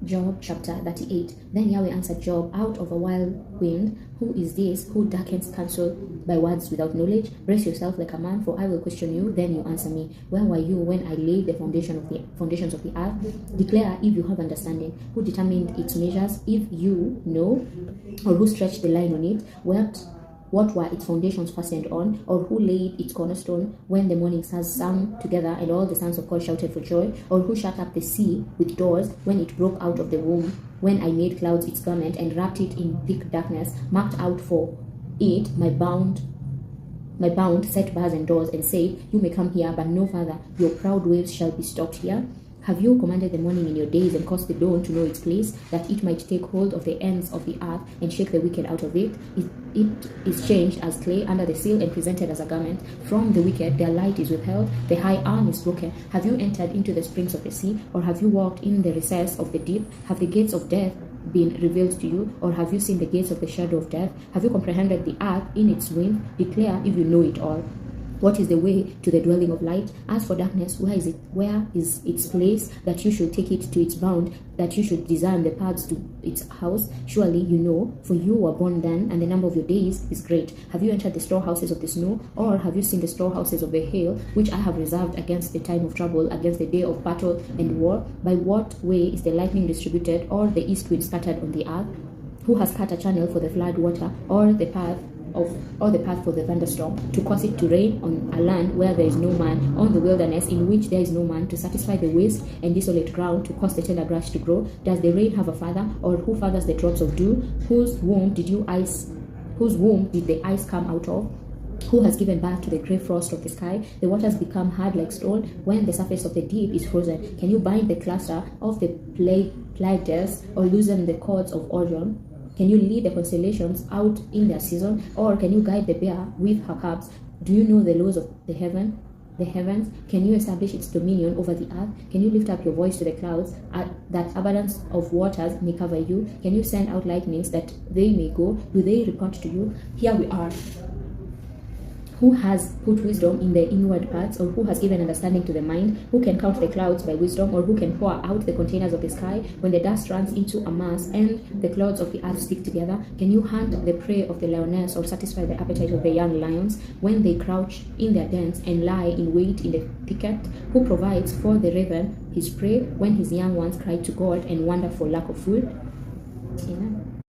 Job chapter 38. Then Yahweh answered Job out of a wild wind, who is this who darkens counsel by words without knowledge? Brace yourself like a man, for I will question you, then you answer me. Where were you when I laid the foundations of the earth? Declare if you have understanding. Who determined its measures, if you know? Or who stretched the line on it? What were its foundations fastened on? Or who laid its cornerstone when the morning stars sang together and all the sons of God shouted for joy? Or who shut up the sea with doors when it broke out of the womb? When I made clouds its garment and wrapped it in thick darkness, marked out for it my bound, set bars and doors, and said, you may come here, but no further. Your proud waves shall be stopped here. Have you commanded the morning in your days and caused the dawn to know its place, that it might take hold of the ends of the earth and shake the wicked out of it? It is changed as clay under the seal and presented as a garment. From the wicked their light is withheld, the high arm is broken. Have you entered into the springs of the sea, or have you walked in the recess of the deep? Have the gates of death been revealed to you, or have you seen the gates of the shadow of death? Have you comprehended the earth in its wind? Declare if you know it all. What is the way to the dwelling of light? As for darkness, where is it? Where is its place, that you should take it to its bound, that you should design the paths to its house? Surely you know, for you were born then, and the number of your days is great. Have you entered the storehouses of the snow, or have you seen the storehouses of the hail, which I have reserved against the time of trouble, against the day of battle and war? By what way is the lightning distributed, or the east wind scattered on the earth? Who has cut a channel for the flood water, or the path for the thunderstorm, to cause it to rain on a land where there is no man, on the wilderness in which there is no man, to satisfy the waste and desolate ground, to cause the tender grass to grow? Does the rain have a father, or who fathers the drops of dew? Whose womb did the ice come out of? Who has given birth to the grey frost of the sky? The waters become hard like stone when the surface of the deep is frozen. Can you bind the cluster of the Pleiades, or loosen the cords of Orion? Can you lead the constellations out in their season, or can you guide the bear with her cubs? Do you know the laws of the heavens? Can you establish its dominion over the earth? Can you lift up your voice to the clouds, that abundance of waters may cover you? Can you send out lightnings that they may go? Do they report to you? Here we are. Who has put wisdom in the inward parts, or who has given understanding to the mind? Who can count the clouds by wisdom, or who can pour out the containers of the sky when the dust runs into a mass and the clouds of the earth stick together? Can you hunt the prey of the lioness, or satisfy the appetite of the young lions when they crouch in their dens and lie in wait in the thicket? Who provides for the raven his prey when his young ones cry to God and wonder for lack of food? Amen.